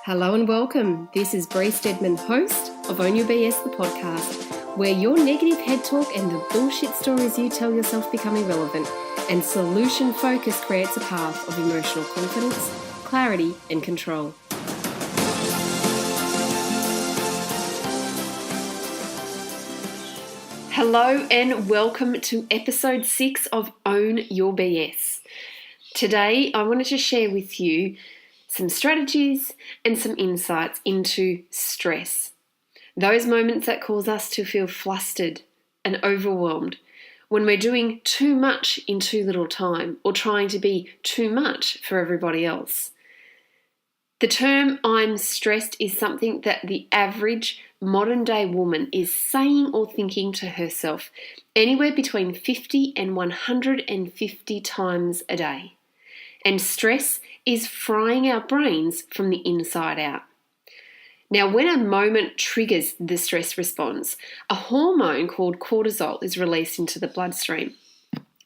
Hello and welcome. This is Bree Stedman, host of Own Your BS, the podcast, where your negative head talk and the bullshit stories you tell yourself become irrelevant, and solution focus creates a path of emotional confidence, clarity, and control. Hello and welcome to episode 6 of Own Your BS. Today, I wanted to share with you some strategies and some insights into stress. Those moments that cause us to feel flustered and overwhelmed when we're doing too much in too little time or trying to be too much for everybody else. The term "I'm stressed" is something that the average modern day woman is saying or thinking to herself anywhere between 50 and 150 times a day. And stress is frying our brains from the inside out. Now, when a moment triggers the stress response, a hormone called cortisol is released into the bloodstream.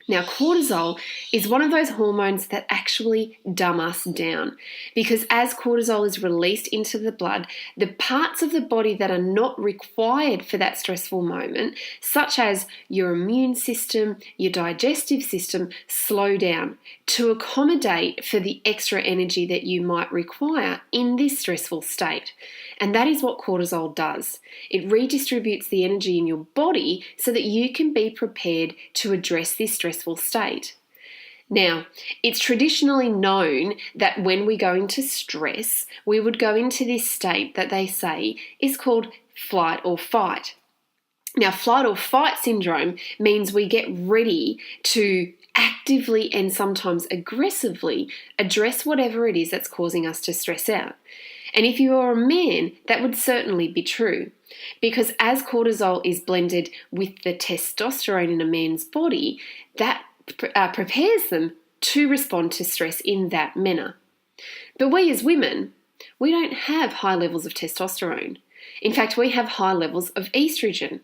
Now, cortisol is one of those hormones that actually dumb us down because as cortisol is released into the blood, the parts of the body that are not required for that stressful moment, such as your immune system, your digestive system, slow down to accommodate for the extra energy that you might require in this stressful state. And that is what cortisol does. It redistributes the energy in your body so that you can be prepared to address this stressful state. Now, it's traditionally known that when we go into stress, we would go into this state that they say is called flight or fight. Now, flight or fight syndrome means we get ready to actively and sometimes aggressively address whatever it is that's causing us to stress out. And if you are a man, that would certainly be true because as cortisol is blended with the testosterone in a man's body, that prepares them to respond to stress in that manner. But we as women, we don't have high levels of testosterone. In fact, we have high levels of estrogen.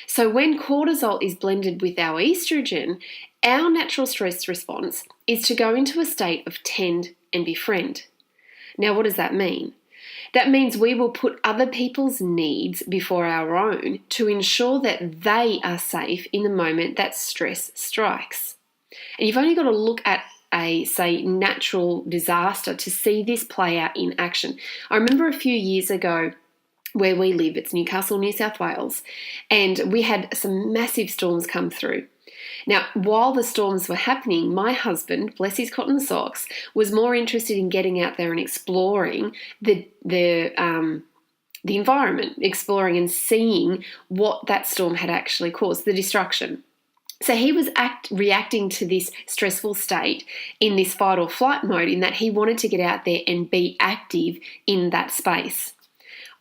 So when cortisol is blended with our estrogen, our natural stress response is to go into a state of tend and befriend. Now, what does that mean? That means we will put other people's needs before our own to ensure that they are safe in the moment that stress strikes. And you've only got to look at a, say, natural disaster to see this play out in action. I remember a few years ago where we live, it's Newcastle, New South Wales, and we had some massive storms come through. Now, while the storms were happening, my husband, bless his cotton socks, was more interested in getting out there and exploring the environment, exploring and seeing what that storm had actually caused, the destruction. So he was reacting to this stressful state in this fight or flight mode in that he wanted to get out there and be active in that space.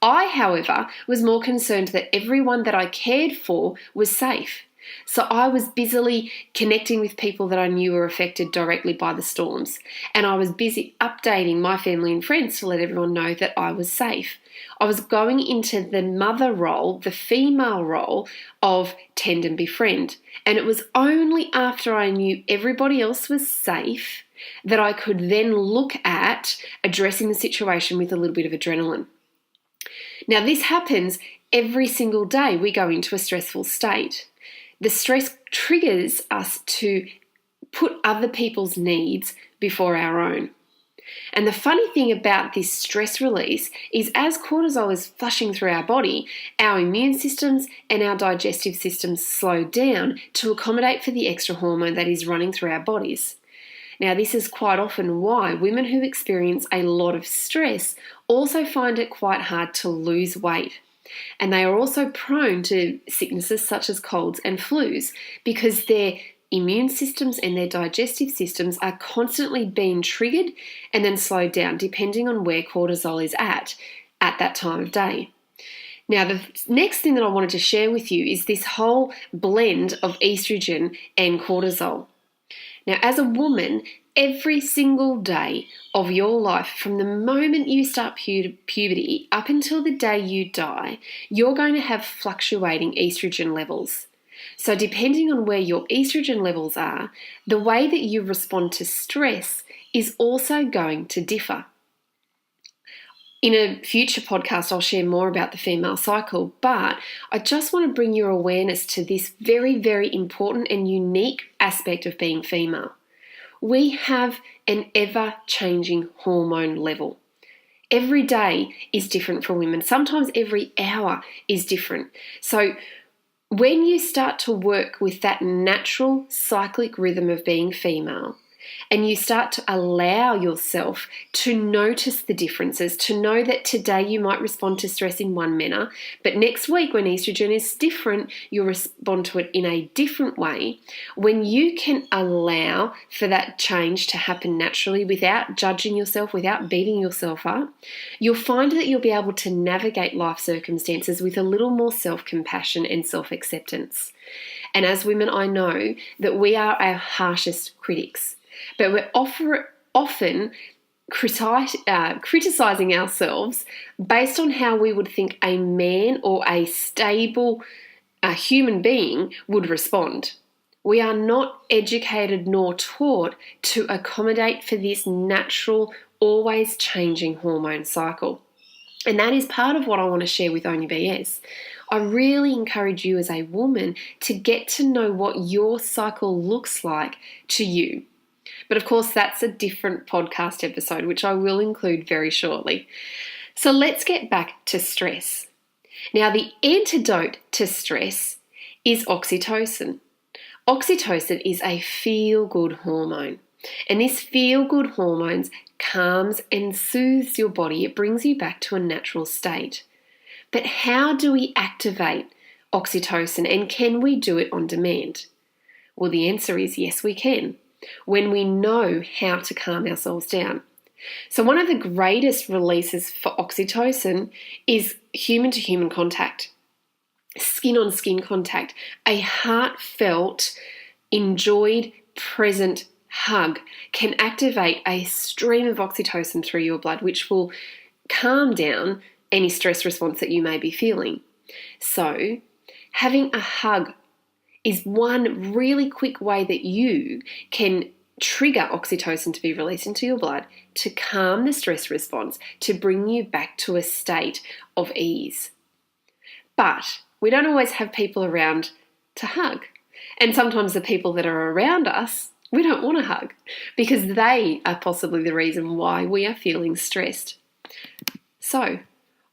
I, however, was more concerned that everyone that I cared for was safe. So I was busily connecting with people that I knew were affected directly by the storms. And I was busy updating my family and friends to let everyone know that I was safe. I was going into the mother role, the female role of tend and befriend. And it was only after I knew everybody else was safe that I could then look at addressing the situation with a little bit of adrenaline. Now, this happens every single day we go into a stressful state. The stress triggers us to put other people's needs before our own. And the funny thing about this stress release is as cortisol is flushing through our body, our immune systems and our digestive systems slow down to accommodate for the extra hormone that is running through our bodies. Now, this is quite often why women who experience a lot of stress also find it quite hard to lose weight. And they are also prone to sicknesses such as colds and flus because their immune systems and their digestive systems are constantly being triggered and then slowed down depending on where cortisol is at that time of day. Now, the next thing that I wanted to share with you is this whole blend of estrogen and cortisol. Now, as a woman, every single day of your life, from the moment you start puberty up until the day you die, you're going to have fluctuating estrogen levels. So depending on where your estrogen levels are, the way that you respond to stress is also going to differ. In a future podcast, I'll share more about the female cycle, but I just want to bring your awareness to this very, very important and unique aspect of being female. We have an ever-changing hormone level. Every day is different for women. Sometimes every hour is different. So when you start to work with that natural cyclic rhythm of being female, and you start to allow yourself to notice the differences, to know that today you might respond to stress in one manner, but next week when estrogen is different, you'll respond to it in a different way. When you can allow for that change to happen naturally without judging yourself, without beating yourself up, you'll find that you'll be able to navigate life circumstances with a little more self-compassion and self-acceptance. And as women, I know that we are our harshest critics. But we're often criticizing ourselves based on how we would think a man or a stable human being would respond. We are not educated nor taught to accommodate for this natural, always changing hormone cycle. And that is part of what I want to share with Own Your BS. I really encourage you as a woman to get to know what your cycle looks like to you. But of course, that's a different podcast episode, which I will include very shortly. So let's get back to stress. Now, the antidote to stress is oxytocin. Oxytocin is a feel-good hormone. And this feel-good hormone calms and soothes your body. It brings you back to a natural state. But how do we activate oxytocin, and can we do it on demand? Well, the answer is yes, we can, when we know how to calm ourselves down. So one of the greatest releases for oxytocin is human-to-human contact, skin-on-skin contact, a heartfelt, enjoyed, present hug can activate a stream of oxytocin through your blood, which will calm down any stress response that you may be feeling. So having a hug is one really quick way that you can trigger oxytocin to be released into your blood to calm the stress response, to bring you back to a state of ease. But we don't always have people around to hug. And sometimes the people that are around us, we don't want to hug because they are possibly the reason why we are feeling stressed. So,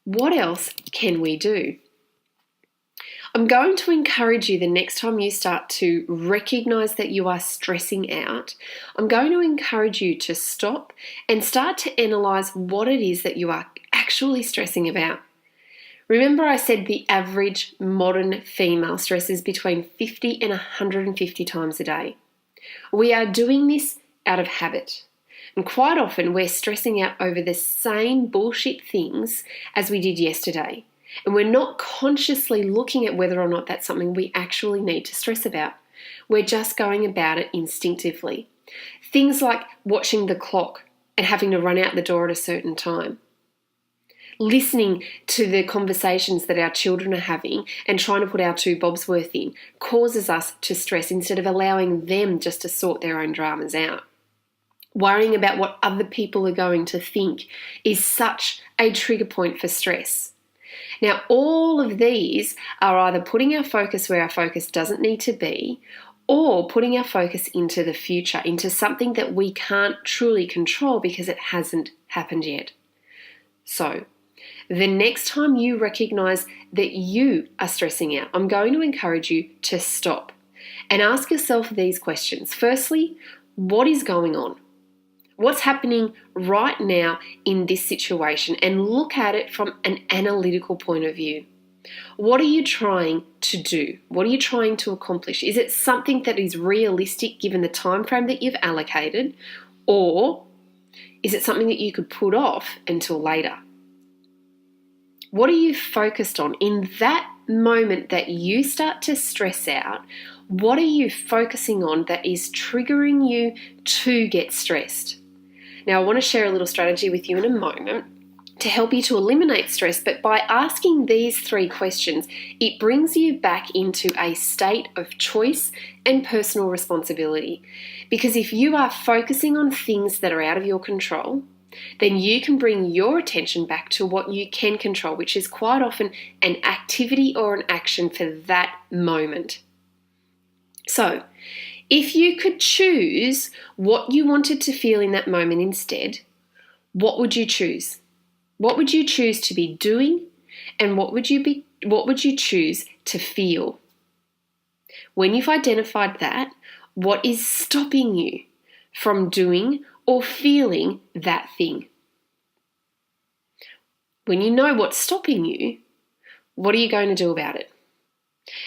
what else can we do? I'm going to encourage you the next time you start to recognize that you are stressing out, I'm going to encourage you to stop and start to analyze what it is that you are actually stressing about. Remember, I said the average modern female stresses between 50 and 150 times a day. We are doing this out of habit. And quite often we're stressing out over the same bullshit things as we did yesterday. And we're not consciously looking at whether or not that's something we actually need to stress about. We're just going about it instinctively. Things like watching the clock and having to run out the door at a certain time. Listening to the conversations that our children are having and trying to put our two bobs worth in causes us to stress instead of allowing them just to sort their own dramas out. Worrying about what other people are going to think is such a trigger point for stress. Now, all of these are either putting our focus where our focus doesn't need to be, or putting our focus into the future, into something that we can't truly control because it hasn't happened yet. So, the next time you recognize that you are stressing out, I'm going to encourage you to stop and ask yourself these questions. Firstly, what is going on? What's happening right now in this situation, and look at it from an analytical point of view. What are you trying to do? What are you trying to accomplish? Is it something that is realistic given the time frame that you've allocated, or is it something that you could put off until later? What are you focused on? In that moment that you start to stress out, what are you focusing on that is triggering you to get stressed? Now, I want to share a little strategy with you in a moment to help you to eliminate stress, but by asking these 3 questions, it brings you back into a state of choice and personal responsibility. Because if you are focusing on things that are out of your control, then you can bring your attention back to what you can control, which is quite often an activity or an action for that moment. So, if you could choose what you wanted to feel in that moment instead, what would you choose? What would you choose to be doing, and what would you choose to feel? When you've identified that, what is stopping you from doing or feeling that thing? When you know what's stopping you, what are you going to do about it?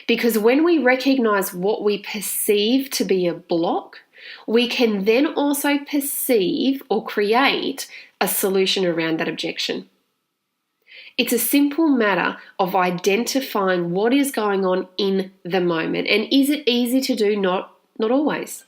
Because when we recognize what we perceive to be a block, we can then also perceive or create a solution around that objection. It's a simple matter of identifying what is going on in the moment. And is it easy to do? Not always.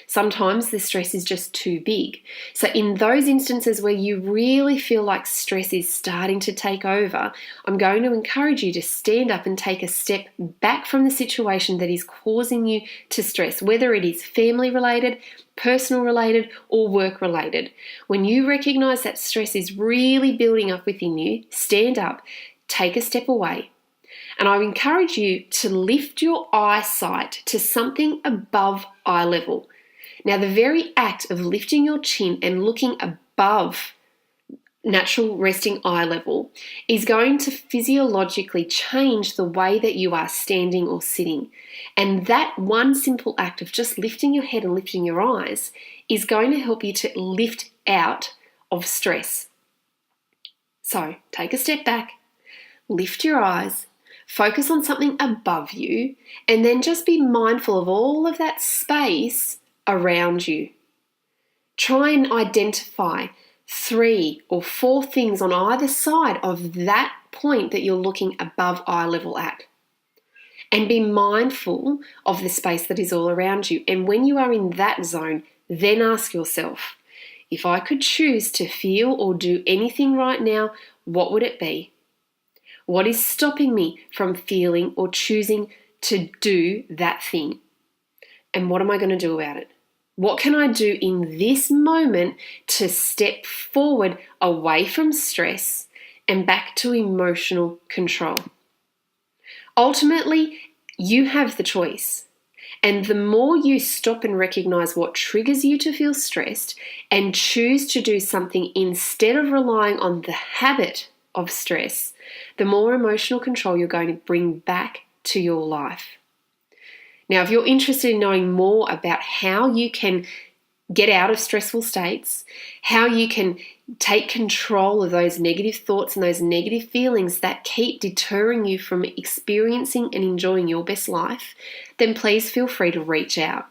Sometimes the stress is just too big. So in those instances where you really feel like stress is starting to take over, I'm going to encourage you to stand up and take a step back from the situation that is causing you to stress, whether it is family related, personal related, or work related. When you recognize that stress is really building up within you, stand up, take a step away. And I encourage you to lift your eyesight to something above eye level. Now, the very act of lifting your chin and looking above natural resting eye level is going to physiologically change the way that you are standing or sitting. And that one simple act of just lifting your head and lifting your eyes is going to help you to lift out of stress. So, take a step back, lift your eyes, focus on something above you, and then just be mindful of all of that space around you. Try and identify 3 or 4 things on either side of that point that you're looking above eye level at. And be mindful of the space that is all around you. And when you are in that zone, then ask yourself, if I could choose to feel or do anything right now, what would it be? What is stopping me from feeling or choosing to do that thing? And what am I going to do about it? What can I do in this moment to step forward away from stress and back to emotional control? Ultimately, you have the choice. And the more you stop and recognize what triggers you to feel stressed and choose to do something instead of relying on the habit of stress, the more emotional control you're going to bring back to your life. Now, if you're interested in knowing more about how you can get out of stressful states, how you can take control of those negative thoughts and those negative feelings that keep deterring you from experiencing and enjoying your best life, then please feel free to reach out.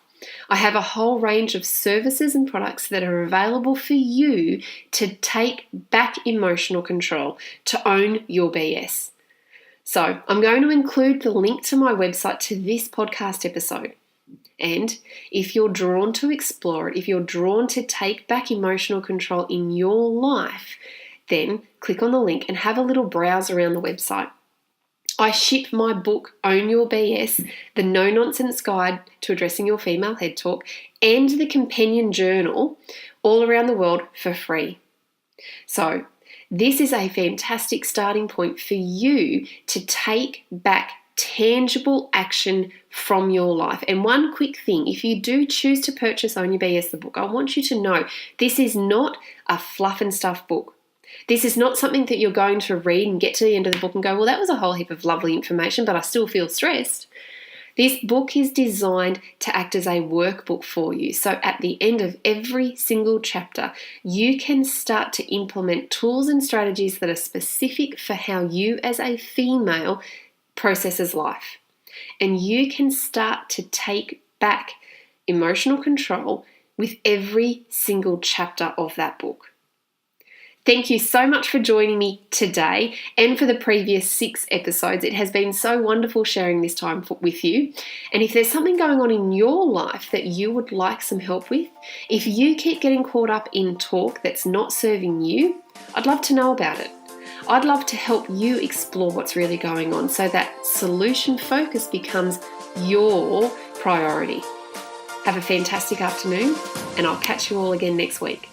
I have a whole range of services and products that are available for you to take back emotional control, to own your BS. So I'm going to include the link to my website to this podcast episode. And if you're drawn to explore it, if you're drawn to take back emotional control in your life, then click on the link and have a little browse around the website. I ship my book, Own Your BS, the no-nonsense guide to addressing your female head talk, and the companion journal all around the world for free. So this is a fantastic starting point for you to take back tangible action from your life. And one quick thing, if you do choose to purchase Own Your BS, the book, I want you to know this is not a fluff and stuff book. This is not something that you're going to read and get to the end of the book and go, well, that was a whole heap of lovely information, but I still feel stressed. This book is designed to act as a workbook for you. So at the end of every single chapter, you can start to implement tools and strategies that are specific for how you as a female processes life. And you can start to take back emotional control with every single chapter of that book. Thank you so much for joining me today and for the previous 6 episodes. It has been so wonderful sharing this time with you. And if there's something going on in your life that you would like some help with, if you keep getting caught up in talk that's not serving you, I'd love to know about it. I'd love to help you explore what's really going on so that solution focus becomes your priority. Have a fantastic afternoon, and I'll catch you all again next week.